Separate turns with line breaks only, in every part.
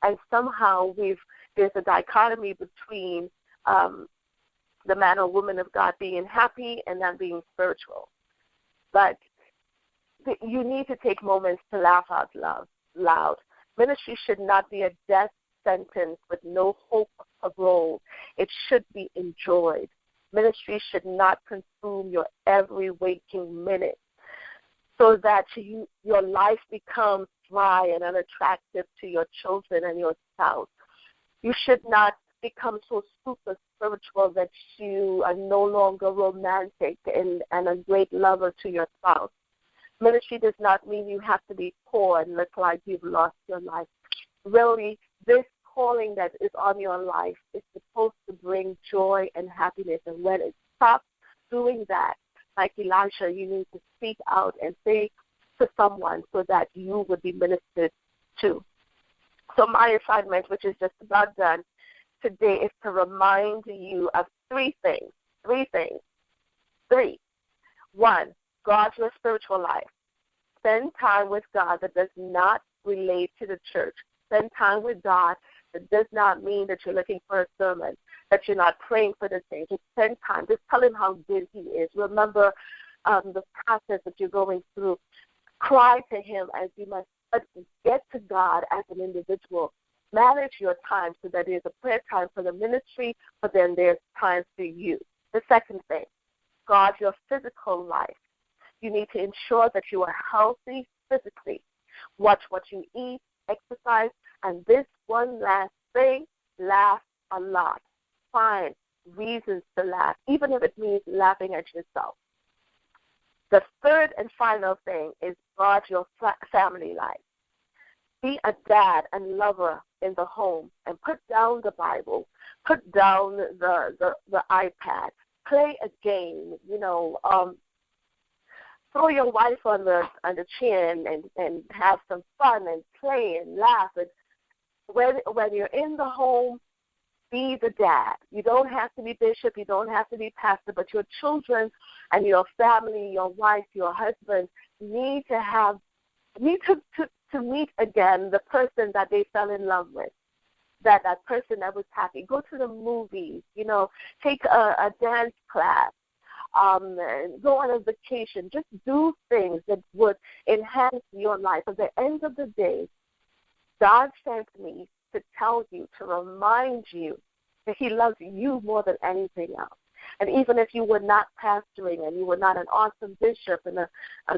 And somehow there's a dichotomy between the man or woman of God being happy and not being spiritual. But you need to take moments to laugh out loud. Ministry should not be a death sentence with no hope of growth. It should be enjoyed. Ministry should not consume your every waking minute so that your life becomes dry and unattractive to your children and your spouse. You should not become so super spiritual that you are no longer romantic and a great lover to your spouse. Ministry does not mean you have to be poor and look like you've lost your life. Really, this calling that is on your life is supposed to bring joy and happiness. And when it stops doing that, like Elijah, you need to speak out and say to someone so that you would be ministered to. So my assignment, which is just about done today, is to remind you of three things. One, guard your spiritual life. Spend time with God that does not relate to the church. Spend time with God. That does not mean that you're looking for a sermon, that you're not praying for the things. Just spend time. Just tell him how good he is. Remember the process that you're going through. Cry to him as you must. Get to God as an individual. Manage your time so that there's a prayer time for the ministry, but then there's time for you. The second thing, guard your physical life. You need to ensure that you are healthy physically. Watch what you eat, exercise, and this one last thing, laugh a lot. Find reasons to laugh, even if it means laughing at yourself. The third and final thing is guard your family life. Be a dad and lover in the home and put down the Bible, put down the iPad, play a game, throw your wife on the chin and have some fun and play and laugh. And when you're in the home, be the dad. You don't have to be bishop. You don't have to be pastor. But your children and your family, your wife, your husband need to meet again the person that they fell in love with. That person that was happy. Go to the movies. Take a dance class. Go on a vacation. Just do things that would enhance your life. At the end of the day, God sent me to tell you, to remind you that he loves you more than anything else. And even if you were not pastoring and you were not an awesome bishop and a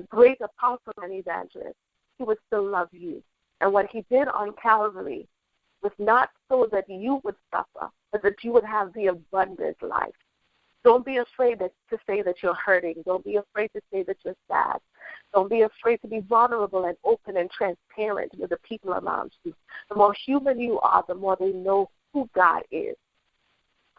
great apostle and evangelist, he would still love you. And what he did on Calvary was not so that you would suffer, but that you would have the abundant life. Don't be afraid to say that you're hurting. Don't be afraid to say that you're sad. Don't be afraid to be vulnerable and open and transparent with the people around you. The more human you are, the more they know who God is.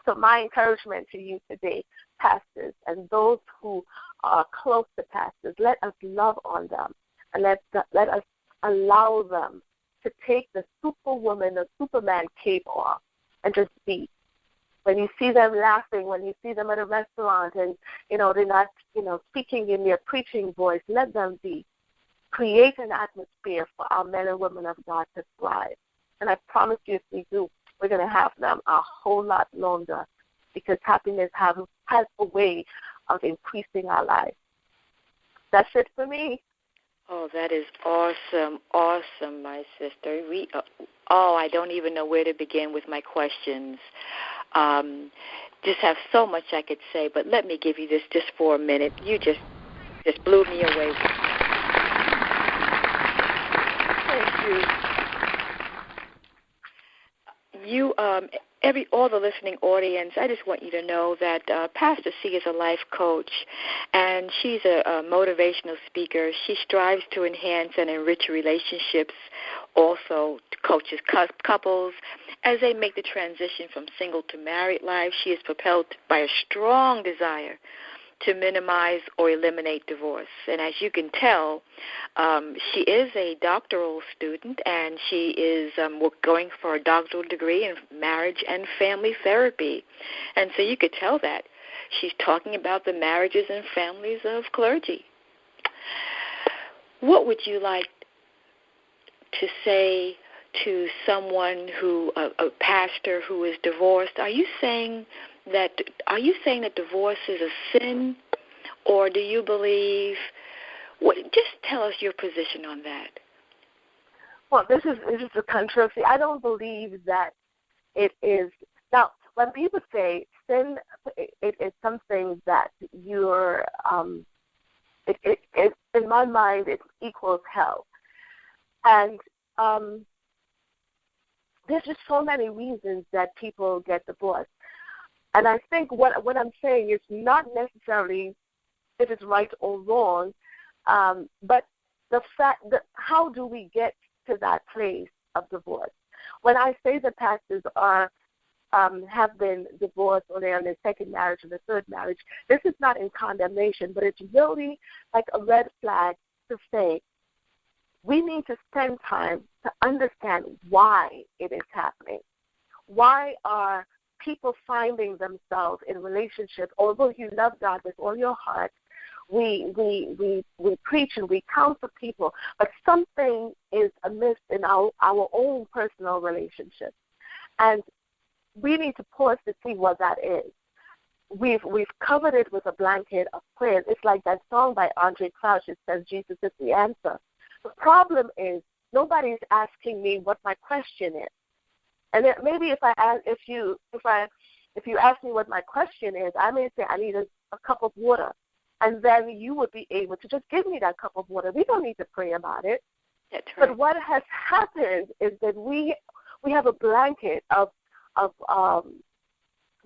So my encouragement to you today, pastors and those who are close to pastors, let us love on them and let us allow them to take the superwoman or superman cape off and just be. When you see them laughing, when you see them at a restaurant and, they're not, speaking in their preaching voice, let them be. Create an atmosphere for our men and women of God to thrive. And I promise you, if we do, we're going to have them a whole lot longer because happiness has a way of increasing our lives. That's it for me.
Oh, that is awesome, my sister. I don't even know where to begin with my questions. Just have so much I could say, but let me give you this just for a minute. You just blew me away.
Thank you.
All the listening audience, I just want you to know that Pastor C is a life coach, and she's a motivational speaker. She strives to enhance and enrich relationships, also coaches couples as they make the transition from single to married life. She is propelled by a strong desire to minimize or eliminate divorce. And as you can tell, she is a doctoral student, and she is going for a doctoral degree in marriage and family therapy. And so you could tell that she's talking about the marriages and families of clergy. What would you like to say to someone a pastor who is divorced, are you saying that divorce is a sin, or do you believe? Just tell us your position on that.
Well, this is a controversy. I don't believe that it is. Now, when people say sin, it is something that you're. It in my mind, it equals hell, and there's just so many reasons that people get divorced. And I think what I'm saying is not necessarily if it's right or wrong, but the fact that how do we get to that place of divorce? When I say that pastors have been divorced or they're in their second marriage or the third marriage, this is not in condemnation, but it's really like a red flag to say we need to spend time to understand why it is happening. Why are people finding themselves in relationships, although you love God with all your heart, we preach and we counsel people, but something is amiss in our own personal relationships. And we need to pause to see what that is. We've covered it with a blanket of prayers. It's like that song by Andre Crouch. It says, Jesus is the answer. The problem is nobody's asking me what my question is. And maybe if you ask me what my question is, I may say I need a cup of water, and then you would be able to just give me that cup of water. We don't need to pray about it.
That's right.
But what has happened is that we have a blanket of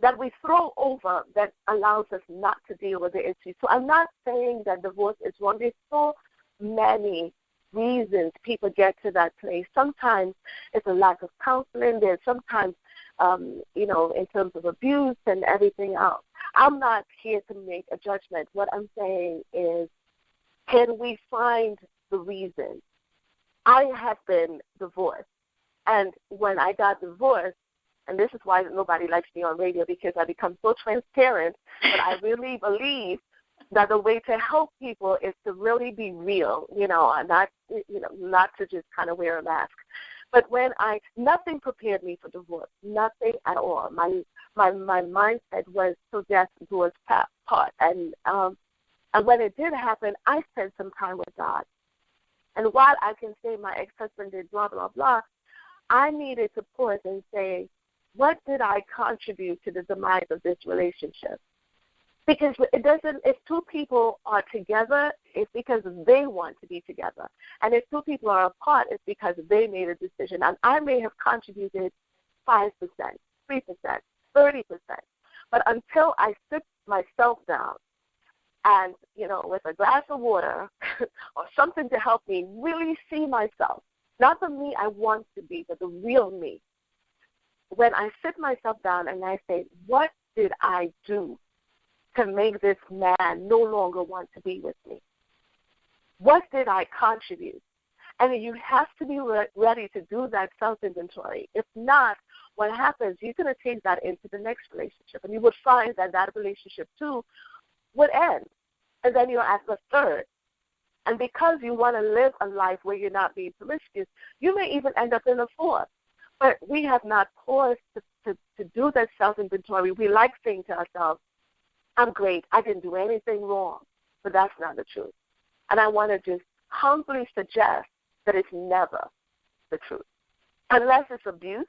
that we throw over that allows us not to deal with the issue. So I'm not saying that divorce is wrong. There's so many reasons people get to that place. Sometimes it's a lack of counseling. There's sometimes, in terms of abuse and everything else. I'm not here to make a judgment. What I'm saying is, can we find the reason? I have been divorced, and when I got divorced, and this is why nobody likes me on radio, because I become so transparent, but I really believe that the way to help people is to really be real, and not to just kind of wear a mask. But nothing prepared me for divorce, nothing at all. My mindset was till death do us part, and when it did happen, I spent some time with God. And while I can say my ex-husband did blah blah blah, I needed to pause and say, what did I contribute to the demise of this relationship? Because if two people are together, it's because they want to be together. And if two people are apart, it's because they made a decision. And I may have contributed 5%, 3%, 30%. But until I sit myself down and, with a glass of water or something to help me really see myself, not the me I want to be, but the real me, when I sit myself down and I say, what did I do to make this man no longer want to be with me? What did I contribute? And you have to be ready to do that self-inventory. If not, what happens, you're going to take that into the next relationship, and you would find that relationship, too, would end. And then you're at the third. And because you want to live a life where you're not being promiscuous, you may even end up in a fourth. But we have not paused to do that self-inventory. We like saying to ourselves, I'm great, I didn't do anything wrong. But that's not the truth. And I want to just humbly suggest that it's never the truth. Unless it's abuse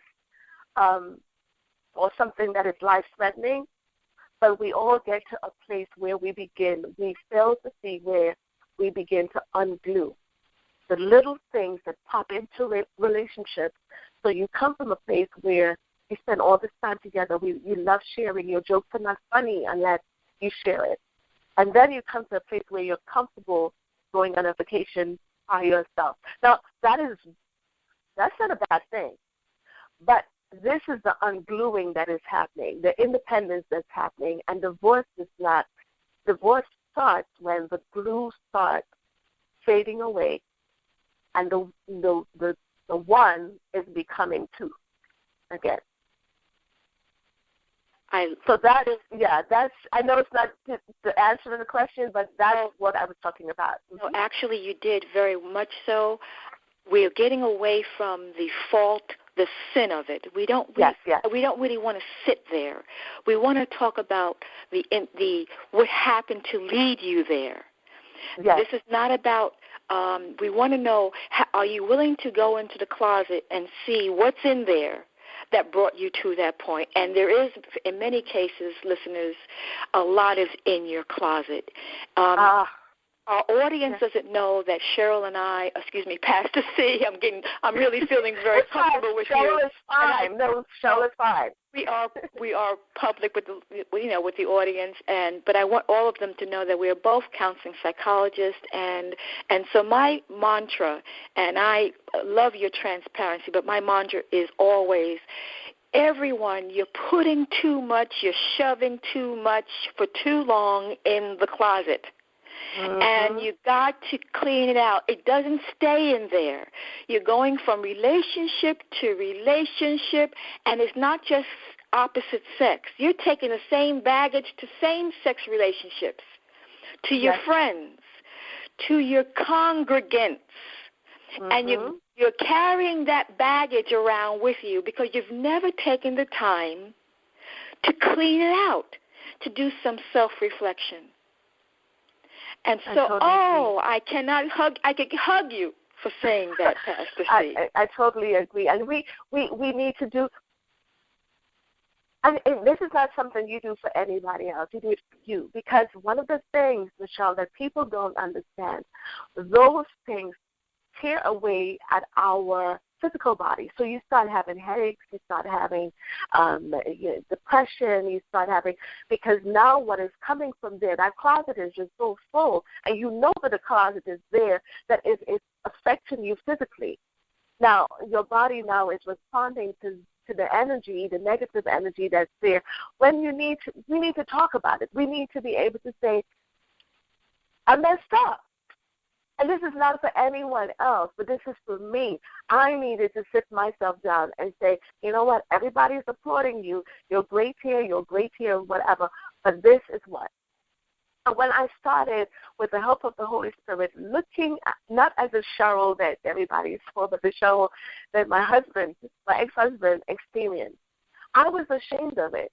or something that is life-threatening, but we all get to a place where we fail to see where we begin to unglue the little things that pop into relationships. So you come from a place where you spend all this time together. You love sharing. Your jokes are not funny unless you share it. And then you come to a place where you're comfortable going on a vacation by yourself. Now, that's not a bad thing. But this is the ungluing that is happening, the independence that's happening, and divorce is not. Divorce starts when the glue starts fading away, and the one is becoming two again. So that is, that's, I know it's not the answer to the question, but that's what I was talking about.
No, actually you did very much so. we're getting away from the fault, the sin of it. We don't really want to sit there. We want to talk about the what happened to lead you there.
Yes.
This is not about. We want to know: are you willing to go into the closet and see what's in there that brought you to that point? And there is, in many cases, listeners, a lot is in your closet. Our audience doesn't know that Cheryl and I, Pastor C, I'm really feeling very comfortable with
Cheryl
you.
Is fine. Cheryl is fine.
We are public with the audience, but I want all of them to know that we are both counseling psychologists, and so my mantra, and I love your transparency, but my mantra is always, everyone, you're putting too much, you're shoving too much for too long in the closet. Mm-hmm. And you got to clean it out. It doesn't stay in there. You're going from relationship to relationship, and it's not just opposite sex. You're taking the same baggage to same-sex relationships, to your friends, to your congregants. Mm-hmm. And you're carrying that baggage around with you because you've never taken the time to clean it out, to do some self-reflection. And so, I cannot hug. I could hug you for saying that, Pastor C.
I totally agree. And we need to do, and this is not something you do for anybody else. You do it for you. Because one of the things, Michelle, that people don't understand, those things tear away at our physical body. So you start having headaches, you start having depression, you start having, because now what is coming from there, that closet is just so full, and you know that the closet is there, that it's affecting you physically. Now, your body now is responding to the energy, the negative energy that's there. When we need to talk about it. We need to be able to say, I messed up. And this is not for anyone else, but this is for me. I needed to sit myself down and say, you know what, everybody's applauding you. You're great here, whatever, but this is what. And when I started, with the help of the Holy Spirit, looking at, not as a Cheryl that everybody saw, but the Cheryl that my ex-husband experienced, I was ashamed of it.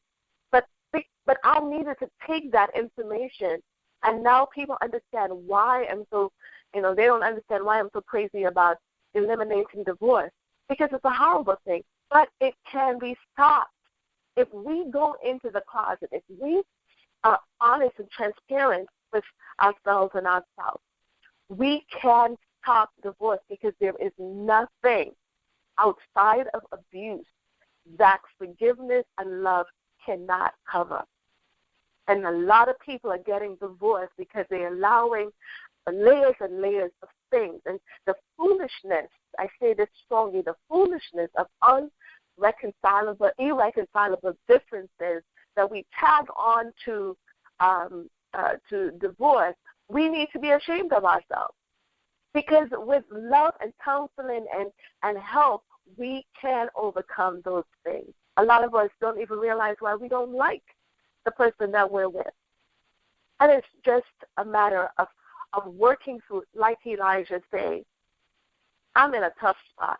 But I needed to take that information, and now people understand why I'm so, they don't understand why I'm so crazy about eliminating divorce, because it's a horrible thing. But it can be stopped. If we go into the closet, if we are honest and transparent with ourselves and our spouse, we can stop divorce, because there is nothing outside of abuse that forgiveness and love cannot cover. And a lot of people are getting divorced because they're allowing layers and layers of things. And the foolishness, I say this strongly, the foolishness of irreconcilable differences that we tag on to divorce, we need to be ashamed of ourselves. Because with love and counseling and help, we can overcome those things. A lot of us don't even realize why we don't like the person that we're with. And it's just a matter of working through, like Elijah said, I'm in a tough spot.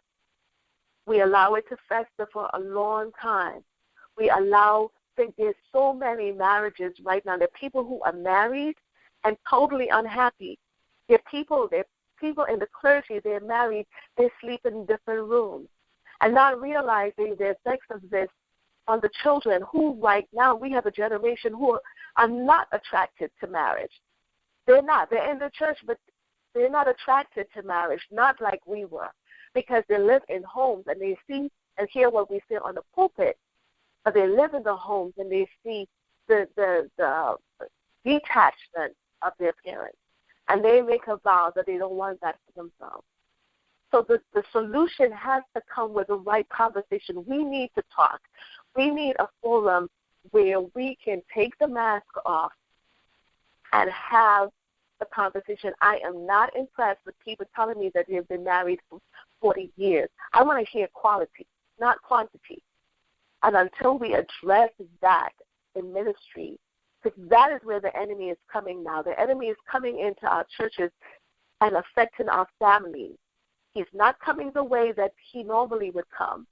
We allow it to fester for a long time. We there's so many marriages right now. There are people who are married and totally unhappy. There are people in the clergy, they're married, they sleep in different rooms, and not realizing the effects of this on the children, who right now we have a generation who are not attracted to marriage. They're not. They're in the church, but they're not attracted to marriage, not like we were, because they live in homes and they see and hear what we say on the pulpit, but they live in the homes and they see the detachment of their parents, and they make a vow that they don't want that for themselves. So the solution has to come with the right conversation. We need to talk. We need a forum where we can take the mask off and have the conversation. I am not impressed with people telling me that they've been married for 40 years. I want to hear quality, not quantity. And until we address that in ministry, because that is where the enemy is coming now. The enemy is coming into our churches and affecting our families. He's not coming the way that he normally would come.